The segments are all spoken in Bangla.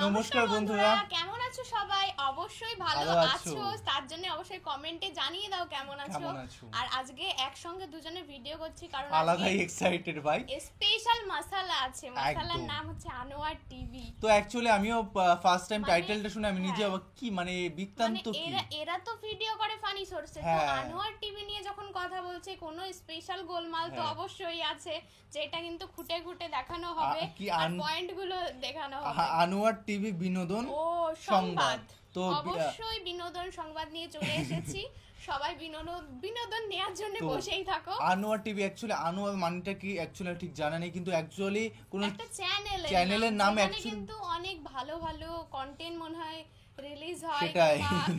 নমস্কার বন্ধুরা, কেমন আছো সবাই? অবশ্যই ভালো আছো, তার জন্য অবশ্যই কমেন্টে জানিয়ে দাও কেমন আছো। আর আজকে একসঙ্গে দুজনে ভিডিও করছি কারণ আলাদাই এক্সাইটেড ভাই। স্পেশাল মশলা আছে, মশলার নাম হচ্ছে আনোয়ার টিভি। তো অ্যাকচুয়ালি আমিও ফার্স্ট টাইম টাইটেলটা শুনে আমি নিজে অবাক, কি মানে বৃত্তান্ত কি? এরা তো ভিডিও করে ফানি সোর্সে, তো আনোয়ার টিভি নিয়ে যখন কথা বলছে কোনো স্পেশাল গোলমাল তো অবশ্যই আছে, যেটা কিন্তু খুঁটে খুঁটে দেখানো হবে আর পয়েন্টগুলো দেখানো হবে। আনোয়ার টিভি বিনোদন ও সংবাদ, তো অবশ্যই বিনোদন সংবাদ নিয়ে চলে এসেছি। সবাই বিনোদন নেয়ার জন্য বসেই থাকো। আনোয়ার টিভি অ্যাকচুয়ালি আনোয়ার মানেটা কি অ্যাকচুয়ালি ঠিক জানা নেই, কিন্তু অ্যাকচুয়ালি কোন একটা চ্যানেলের নাম কিন্তু অনেক ভালো ভালো কন্টেন্ট মনে হয় রিলিজ হয় বা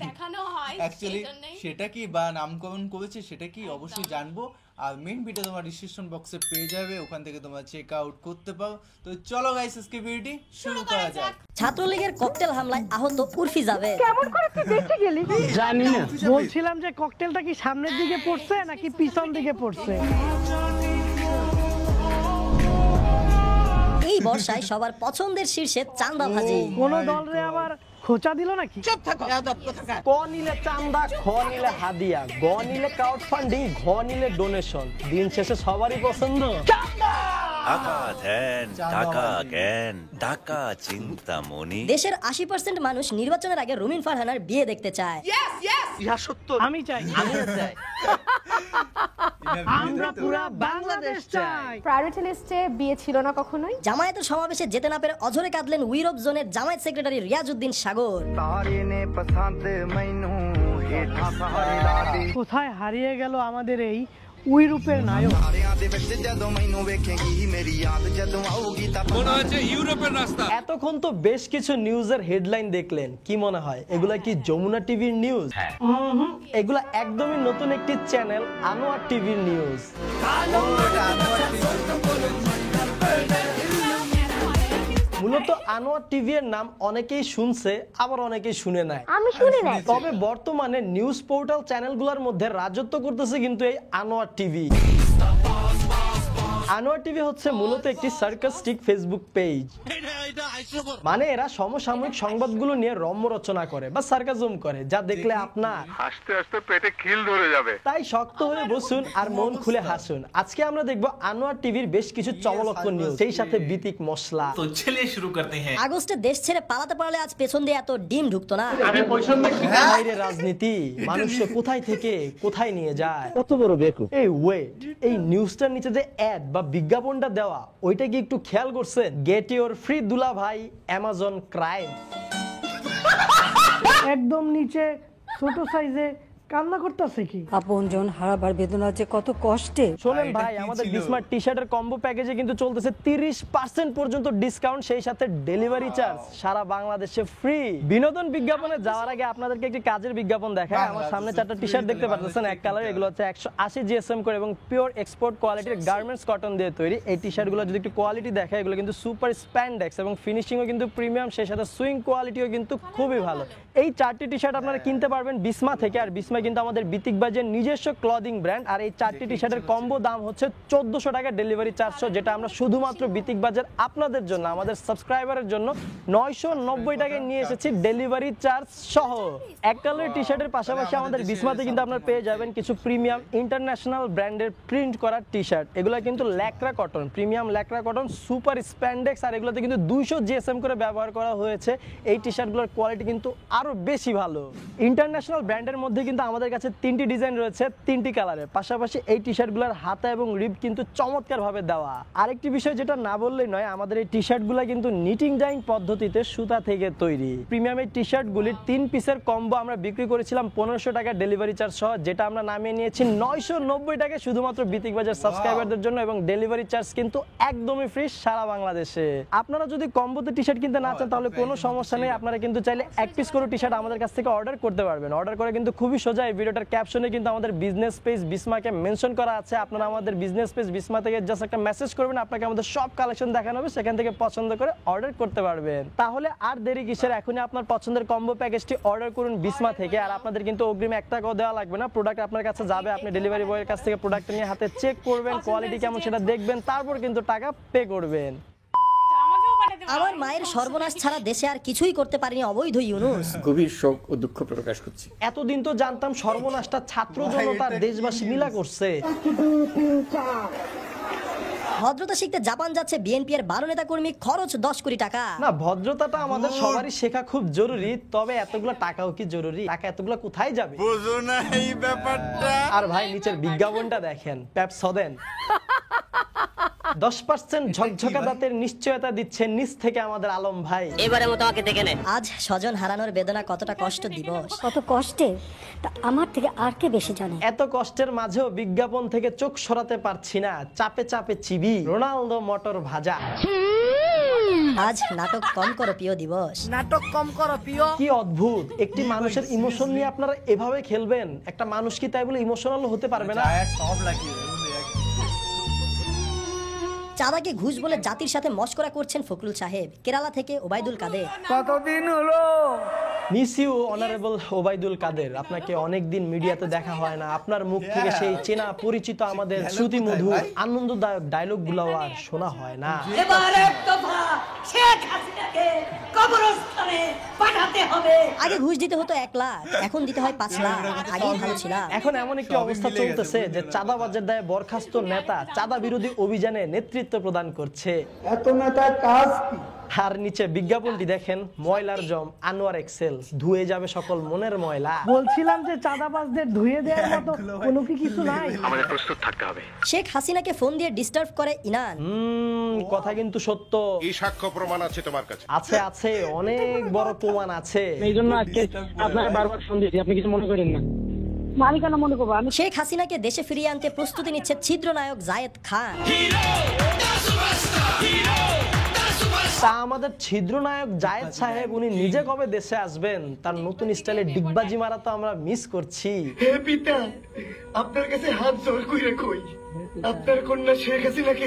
দেখানো হয়। অ্যাকচুয়ালি সেটা কি বা নামকরণ করেছে সেটা কি অবশ্যই জানবো। আর মেইন ভিডিও তোমার ডিসক্রিপশন বক্সে পেয়ে যাবে, ওখান থেকে তোমরা চেক আউট করতে পারো। তো চলো গাইস, আজকে ভিডিওটি শুরু করা যাক। ছাত্রলীগের ককটেল হামলায় আহত উর্ফি জাভেদ। কেমন করে তুই দেখতে গেলি? জানি না, বলছিলাম যে ককটেলটা কি সামনের দিকে পড়ছে নাকি পিছন দিকে পড়ছে। এই বর্ষায় সবার পছন্দের শীর্ষে চান্দা ভাজি। কোন দলরে আবার খোঁচা দিল নাকি? চুপ থাকো। ক নিলে চান্দা, খ নিলে হাদিয়া, গ নিলে ক্রাউড ফান্ডিং, ঘ নিলে ডোনেশন। দিন শেষে সবারই পছন্দ টাকা ধ্যান, টাকা জ্ঞান, টাকা চিন্তামণি। দেশের 80% মানুষ নির্বাচনের আগে রুমিন ফারহানার বিয়ে দেখতে চায়। ইহা সত্য। আমি চাই, আমিও চাই। আমরা পুরা বাংলাদেশ চাই। প্রায়োরিটি লিস্টে বিয়ে ছিল না কখনোই। জামায়াতের সমাবেশে যেতে না পেরে অঝরে কাঁদলেন উইরোপ জোনের জামায়াত সেক্রেটারি রিয়াজউদ্দিন সাগর। কোথায় হারিয়ে গেল আমাদের এই উইরোপের নায়ক? এতক্ষণ তো বেশ কিছু নিউজের হেডলাইন দেখলেন, কি মনে হয় এগুলা কি যমুনা টিভির নিউজ? এগুলা একদমই নতুন একটি চ্যানেল, আনোয়ার টিভির নিউজ। মূলত আনোয়ার টিভি এর নাম অনেকেই শুনছে, আবার অনেকেই শুনে নাই। আমি শুনি নাই। তবে বর্তমানে নিউজ পোর্টাল চ্যানেলগুলোর মধ্যে রাজত্ব করতেছে কিন্তু এই আনোয়ার টিভি। আনোয়ার টিভি হচ্ছে মূলত একটি সার্কাস্টিক ফেসবুক পেজ। মানে এরা সমসাময়িক সংবাদগুলো নিয়ে রম্য রচনা করে বা সার্কাজম করে, যা দেখলে আপনার হাসতে হাসতে পেটে খিল ধরে যাবে। তাই শক্ত হয়ে বসুন আর মন খুলে হাসুন। আজকে আমরা দেখব আনোয়ার টিভির বেশ কিছু চমকপ্রদ নিউজ, সেই সাথে বিতিক মশলা। তো চলিয়ে শুরু করতে হ্যাঁ। আগস্টে দেশ ছেড়ে পালাতে পারলে আজ পেছন দিয়ে এত ডিম ঢুকতো না। বাইরে রাজনীতি মানুষকে কোথায় থেকে কোথায় নিয়ে যায়, কত বড় বেকুব। এই ওয়েট, এই নিউজটার নিচে যে অ্যাড বা বিজ্ঞাপনটা দেওয়া, ওইটা কি একটু খেয়াল করছেন? গেট ইওর ফ্রি দুলা ভাই অ্যামাজন ক্রাইম। একদম নিচে ছোট সাইজে কান্না করতেছে কি? আপনজন হারাবার বেদনা যে কত কষ্টে। শোনেন ভাই, আমাদের বিসমার্ট টি-শার্টের কম্বো প্যাকেজে কিন্তু চলতেছে 30% পর্যন্ত ডিসকাউন্ট, সেই সাথে ডেলিভারি চার্জ সারা বাংলাদেশে ফ্রি। বিনোদন বিজ্ঞাপনে যাওয়ার আগে আপনাদেরকে একটি কাজের বিজ্ঞাপন দেখায়। আমার সামনে 4টা টি-শার্ট দেখতে পাচ্ছেন, এক কালার। এগুলো হচ্ছে 180 জিএসএম করে এবং পিওর এক্সপোর্ট কোয়ালিটির গার্মেন্টস কটন দিয়ে তৈরি। এই টি-শার্টগুলো যদি একটু কোয়ালিটি দেখায়, এগুলো কিন্তু সুপার স্প্যান্ডেক্স এবং ফিনিশিংও কিন্তু প্রিমিয়াম, সেই সাথে সুইং কোয়ালিটিও কিন্তু খুবই ভালো। এই 4টি টি-শার্ট আপনারা কিনতে পারবেন বিসমা থেকে। আর বিসমা কিন্তু আমাদের বিতিকবাজের নিজস্ব ক্লদিং ব্র্যান্ড। আর এই 4টি টি-শার্টের কম্বো দাম হচ্ছে 1400 টাকা ডেলিভারি চার্জ, যেটা আমরা শুধুমাত্র বিতিকবাজের আপনাদের জন্য, আমাদের সাবস্ক্রাইবারের জন্য 990 টাকায় নিয়ে এসেছি ডেলিভারি চার্জ সহ। এক কালারের টি-শার্টের পাশাপাশি আমাদের বিসমাতে কিন্তু আপনারা পেয়ে যাবেন কিছু প্রিমিয়াম ইন্টারন্যাশনাল ব্র্যান্ডের প্রিন্ট করা টি-শার্ট। এগুলো কিন্তু lycra cotton, premium lycra cotton, super spandex. আর এগুলোতে কিন্তু 200 জিএসএম করে ব্যবহার করা হয়েছে। এই টি-শার্টগুলোর কোয়ালিটি কিন্তু আরো বেশি ভালো। ইন্টারন্যাশনাল ব্র্যান্ডের মধ্যে কিন্তু আমাদের কাছে 3টি ডিজাইন রয়েছে, 3টি কালারের। পাশাপাশি এই টি-শার্টগুলোর হাতা এবং রিব কিন্তু চমৎকার ভাবে দেওয়া। আরেকটি বিষয় যেটা না বললেই নয়, আমাদের এই টি-শার্টগুলো কিন্তু নিটিং ডাইং পদ্ধতিতে সুতা থেকে তৈরি। প্রিমিয়াম এই টি-শার্টগুলির 3 পিসের কম্বো আমরা বিক্রি করেছিলাম 1500 টাকা ডেলিভারি চার্জ সহ, যেটা আমরা নামিয়ে নিয়েছি 990 টাকায় শুধুমাত্র বিতিকবাজার সাবস্ক্রাইবারদের জন্য। এবং ডেলিভারি চার্জ কিন্তু একদমই ফ্রি সারা বাংলাদেশে। আপনারা যদি কম্বোতে টি-শার্ট কিনতে না চান তাহলে কোনো সমস্যা নেই, আপনারা কিন্তু চাইলে এক পিস করে টি-শার্ট আমাদের কাছ থেকে অর্ডার করতে পারবেন। অর্ডার করে কিন্তু খুবই সোজা। এই ভিডিওটার ক্যাপশনে কিন্তু আমাদের বিজনেস পেজ বিসমাকে মেনশন করা আছে। আপনারা আমাদের বিজনেস পেজ বিসমা থেকে জাস্ট একটা মেসেজ করবেন, আপনাকে আমাদের সব কালেকশন দেখানো হবে, সেখান থেকে পছন্দ করে অর্ডার করতে পারবেন। তাহলে আর দেরি কিসের, এখনই আপনার পছন্দের কম্বো প্যাকেজটি অর্ডার করুন বিসমা থেকে। আর আপনাদের কিন্তু অগ্রিম 1 টাকাও দেওয়া লাগবে না, প্রোডাক্ট আপনার কাছে যাবে, আপনি ডেলিভারি বয়ের কাছ থেকে প্রোডাক্টটা নিয়ে হাতে চেক করবেন, কোয়ালিটি কেমন সেটা দেখবেন, তারপর কিন্তু টাকা পে করবেন। আমার মায়ের সর্বনাশ ছাড়া দেশে আর কিছুই করতে পারেনি অবৈধ ইউনূস। গভীর শোক ও দুঃখ প্রকাশ করছি। এতদিন তো জানতাম সর্বনাশটা ছাত্র জনতার দেশবাসী মিলা করছে। ভদ্রতা শিখতে জাপান যাচ্ছে বিএনপি এর 12 নেতা কর্মী, খরচ 10 কোটি টাকা। না, ভদ্রতাটা আমাদের সবারই শেখা খুব জরুরি, তবে এতগুলো টাকাও কি জরুরি? টাকা এতগুলো কোথায় যাবে? বুঝো না এই ব্যাপারটা। আর ভাই নিচের বিজ্ঞাপনটা দেখেন, পেপসোডেন 10% ঝকঝকা দাঁতের নিশ্চয়তা দিচ্ছে নিচ থেকে আমাদের আলম ভাই। এবারে মতো আমাকে দেখে নেন। আজ স্বজন হারানোর বেদনা কতটা কষ্ট দিবস। কত কষ্টে তা আমার থেকে আর কে বেশি জানে। এত কষ্টের মাঝেও বিজ্ঞাপন থেকে চোখ সরাতে পারছি না, চাপে চাপে চিবি রোনালদো মটর ভাজা। আজ নাটক কম করো প্রিয় দিবস। নাটক কম করো প্রিয়। কি অদ্ভুত, একটি মানুষের ইমোশন নিয়ে আপনারা এভাবে খেলবেন? একটা মানুষ কি তাই বলে ইমোশনাল হতে পারবে না? সব লাগিয়ে চাঁদাকে ঘুষ বলে জাতির সাথে মশকরা করছেন ফখরুল সাহেব। কেরালা থেকে ওবায়দুল কাদের। কতদিন হলো? Miss you honourable Obaidul Quader, আপনাকে অনেকদিন মিডিয়াতে দেখা হয় না। আপনার মুখ থেকে সেই চেনা পরিচিত আমাদের শ্রুতি মধুর আনন্দদায়ক ডায়লগ গুলো আর শোনা হয় না। আগে ঘুষ দিতে হতো 1 লাখ, এখন দিতে হয় 5 লাখ। আগেই ভালো ছিলাম। এখন এমন একটি অবস্থা চলতেছে যে চাঁদাবাজের দায়ে বরখাস্ত নেতা চাঁদা বিরোধী অভিযানে নেতৃত্ব প্রদান করছে। এত নেতা কাজ কি? আর নিচে বিজ্ঞাপনটি দেখেন, ময়লার জম আনোয়ার এক্সেল, ধুয়ে যাবে সকল মনের ময়লা। বলছিলাম যে চাঁদাবাজদের ধুয়ে দেওয়ার মতো কোনো কিছু নাই। আমাদের প্রস্তুত থাকতে হবে। শেখ হাসিনাকে ফোন দিয়ে ডিস্টার্ব করে ইনান। কথা কিন্তু সত্য। এই সাক্ষ্য প্রমাণ আছে তোমার কাছে? আছে আছে, অনেক বড় প্রমাণ আছে। এই জন্য আজকে আপনাকে বারবার ফোন দিয়েছি, আপনি কিছু মনে করেন না। আমি কেন মনে করবো? আমি শেখ হাসিনাকে দেশে ফিরিয়ে আনতে প্রস্তুতি নিচ্ছে ছিদ্রনায়ক জায়েদ খান। তা আমাদের ছিদ্রনায়ক জায়েদ সাহেব উনি নিজে কবে দেশে আসবেন? তার নতুন স্টাইলে ডিগবাজি মারা তো আমরা মিস করছি। হে পিতা, আপনার কাছে হাত জোর কইরা কই, আপনার কন্যা শেখ হাসিনাকে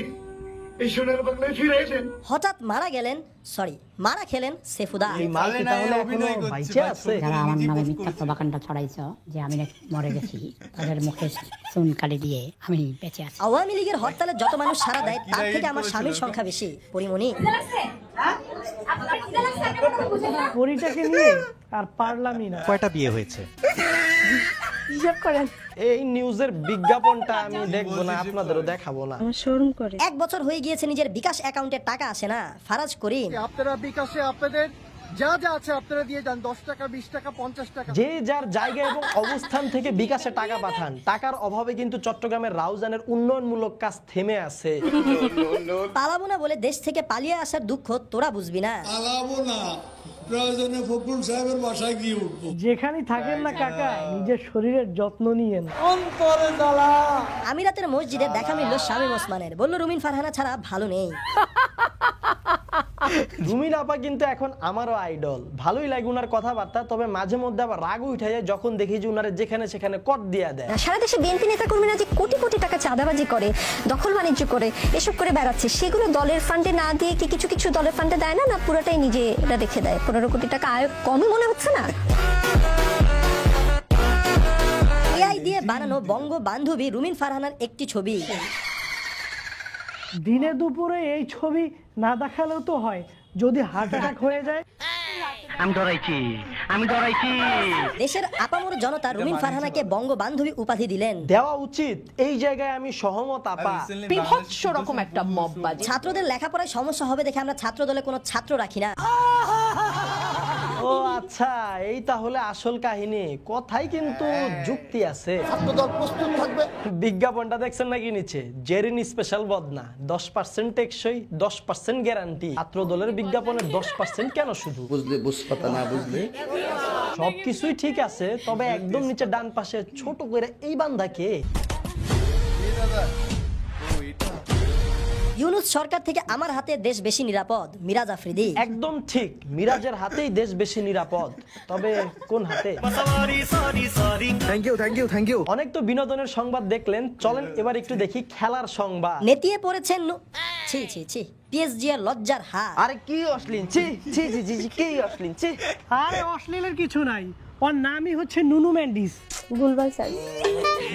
এই সোনার বাংলায় ফিরিয়ে দেন। হঠাৎ মারা খেলেন সেফুদা। এই মা কি তাহলে এখনো বাইচে আছে? যারা আমার নামে মিথ্যা প্রবাকাণ্ডা ছড়াইছ যে আমি নাকি মরে গেছি, তাদের মুখে চুনকালি দিয়ে আমি বেঁচে আছি। আওয়ামী লীগের হরতালে যত মানুষ সাড়া দেয় তার থেকে আমার স্বামীর সংখ্যা বেশি। পরিমণি পরিটাকে নিয়ে আর পারলামই না। কয়টা বিয়ে হয়েছে? হিসাব করেন। এই নিউজের বিজ্ঞাপনটা আমি দেখবো না, আপনাদেরও দেখাবো না। আমার শরম করে। 1 বছর হয়ে গিয়েছে নিজের বিকাশ অ্যাকাউন্টে টাকা আসে না। ফারাজ করিম, আপনারা বিকাশে আপনাদের যা যা আছে আপনারা দিয়ে যান, 10 টাকা 20 টাকা 50 টাকা। যে যার জায়গা এবং অবস্থান থেকে বিকাশে টাকা পাঠান। টাকার অভাবে কিন্তু চট্টগ্রামের রাউজানের উন্নয়নমূলক কাজ থেমে আছে। পালাবো না বলে দেশ থেকে পালিয়ে আসার দুঃখ তোরা বুঝবি না। পালাবো না, প্রয়োজনে ফখরুল সাহেবের বাসায় গিয়ে উঠবো। যেখানেই থাকেন না কাকা, নিজের শরীরের যত্ন নিয়েন। অন্তরে জ্বালা। আমিরাতের মসজিদে দেখা মিলল শামীম ওসমানের। বলল রুমিন ফারহানা ছাড়া ভালো নেই। রুমিন আপা কিন্তু এখন আমারও আইডল। ভালোই লাগে উনার কথাবার্তা, তবে মাঝে মধ্যে আবার রাগ উঠে যায় যখন দেখি যে উনারে যেখানে সেখানে কট দিয়া দেয়। সারা দেশে বিএনপি নেতা কর্মীরা যে কোটি কোটি টাকা চাঁদাবাজি করে, দখল বাণিজ্য করে, এসব করে বেড়াচ্ছে, সেগুলো দলের ফান্ডে না দিয়ে কি কিছু কিছু দলের ফান্ডে দেয় না? না পুরোটাই নিজেরা রেখে দেয়? 15 কোটি টাকা আয় কমই মনে হচ্ছে না? এআই দিয়ে বানানো বঙ্গবান্ধবী রুমিন ফারহানার একটি ছবি। দিনে দুপুরে এই ছবি না দেখালেও তো হয়, যদি হার্ট অ্যাটাক হয়ে যায়। আমি ডরাইছি। দেশের আপামর জনতা রুমিন ফারহানাকে বঙ্গবান্ধবী উপাধি দিলেন। দেওয়া উচিত, এই জায়গায় আমি সহমত আপা। বিভৎস রকম একটা মববাজি। ছাত্রদের লেখাপড়ায় সমস্যা হবে দেখে আমরা ছাত্র দলে কোনো ছাত্র রাখি না। ও আচ্ছা, এই তাহলে আসল কাহিনী। কথাই কিন্তু যুক্তি আছে। ছাত্রদল প্রস্তুত থাকবে। বিজ্ঞাপনটা দেখছেন নাকি নিচে? জেরিন স্পেশাল বদনা, 10% টেকসই, 10% গ্যারান্টি। ছাত্র দলের বিজ্ঞাপনে 10% কেন শুধু? বুঝলে বুঝপাতা, না বুঝলে সবকিছুই ঠিক আছে, তবে একদম নিচে ডান পাশে ছোট করে এই বান্দা কে? ইউনূস সরকার থেকে আমার হাতে দেশ বেশি নিরাপদ। মিরাজ আফ্রিদি। একদম ঠিক, মিরাজের হাতেই দেশ বেশি নিরাপদ, তবে কোন হাতে? Thank you. অনেক তো বিনোদনের সংবাদ দেখলেন, চলেন এবার একটু দেখি খেলার সংবাদ। নেতিয়ে পড়েছেন ছি পিএসজি এর লজ্জার হার। আরে কি অশ্লীল, ছি ছি ছি ছি, কি অশ্লীল, ছি। আরে অশ্লীলের কিছু নাই, ওর নামই হচ্ছে নুনু মেন্ডিস। গুলবাল সার্চ।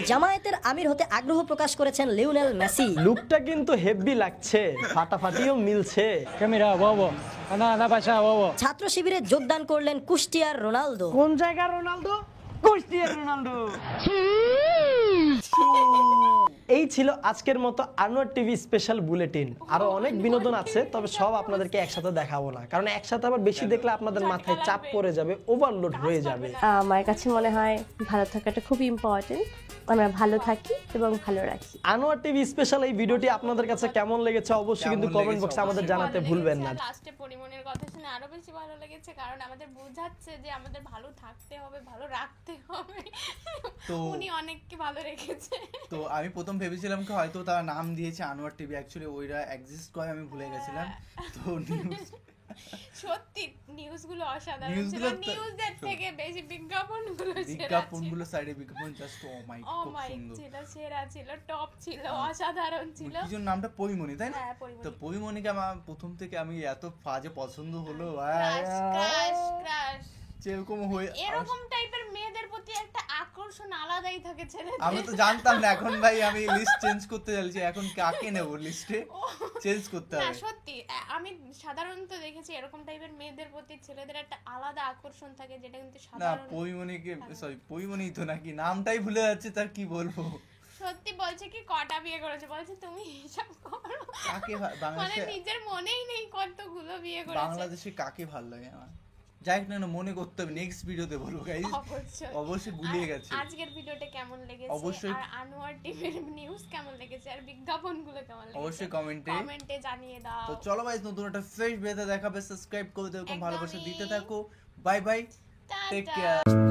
জামায়াতের আমির হতে আগ্রহ প্রকাশ করেছেন লিওনেল মেসি। লুকটা কিন্তু হেভি লাগছে, ফাটাফাটিও মিলছে। ছাত্র শিবিরে যোগদান করলেন কুষ্টিয়ার রোনালদো। কোন জায়গার রোনালদো? কুষ্টিয়ার রোনালদো। এই ছিল আজকের মতো আনোয়ার টিভি স্পেশাল বুলেটিন। আরো অনেক বিনোদন আছে, তবে সব আপনাদেরকে একসাথে দেখাবো না, কারণ একসাথে আবার বেশি দেখলে আপনাদের মাথায় চাপ পড়ে যাবে, ওভারলোড হয়ে যাবে। আমার কাছে মনে হয় ভালো থাকাটা খুব ইম্পর্টেন্ট। আমরা ভালো থাকি এবং ভালো রাখি। আনোয়ার টিভি স্পেশাল এই ভিডিওটি আপনাদের কাছে কেমন লেগেছে অবশ্যই কিন্তু কমেন্ট বক্সে আমাদের জানাতে ভুলবেন না। লাস্টে পরিমণের কথা শুনে আরো বেশি ভালো লেগেছে, কারণ আমাদের বোঝাচ্ছে যে আমাদের ভালো থাকতে হবে, ভালো রাখতে হবে। তো উনি অনেককে ভালো রেখেছে। তো আমি প্রথম ভেবেছিলাম কি হয়তো তার নাম দিয়েছে আনোয়ার টিভি, অ্যাকচুয়ালি ওইরা এক্সিস্ট করে, আমি ভুলে গেছিলাম। তো সত্যি নিউজগুলো অসাধারণ ছিল, নিউজের থেকে বেশি বিজ্ঞাপনগুলো সাইডে বিজ্ঞাপন জাস্ট ও মাই গড ছিল, সেরা ছিল, টপ ছিল, অসাধারণ ছিল। কিছুর নামটা পরিমণি, তাই না? তো পরিমণিকে আমার প্রথম থেকে আমি এত ফাজে পছন্দ হলো, ক্রাশ যেরকম হয়ে এরকম টাইপের মেয়েদের প্রতি একটা আকর্ষণ আলাদাই থাকে ছেলেদের। আমি তো জানতাম না, এখন ভাই আমি লিস্ট চেঞ্জ করতে যাচ্ছি, এখন কাকে নেব লিস্টে চেঞ্জ করতে হবে। না সত্যি আমি সাধারণত দেখেছি এরকম টাইপের মেয়েদের প্রতি ছেলেদের একটা আলাদা আকর্ষণ থাকে, যেটা কিন্তু সাধারণ না। পরিমণিকে সরি পরিমণি তো নাকি নামটাই ভুলে যাচ্ছে, তার কি বলবো। সত্যি বলছে কি কটা বিয়ে করেছে, বলছে তুমি হিসাব করো, কাকে মানে নিজের মনেই নেই কতগুলো বিয়ে করেছে। বাংলাদেশে কাকে ভালো লাগে আমার, যাই না মনে করতে হবে, নেক্সট ভিডিওতে বলবো গাইস। অবশ্যই গুলিয়ে গেছে। আজকের ভিডিওটা কেমন লেগেছে, অবশ্যই আর আনোয়ার টিভির নিউজ কেমন লেগেছে, আর বিজ্ঞাপনগুলো কেমন লেগেছে অবশ্যই কমেন্টে জানিয়ে দাও। তো চলো গাইস, নতুন একটা ফ্রেশ ভিডিও দেখাবে, সাবস্ক্রাইব করে দাও, ভালোবাসা দিতে থাকো। Bye bye, take care.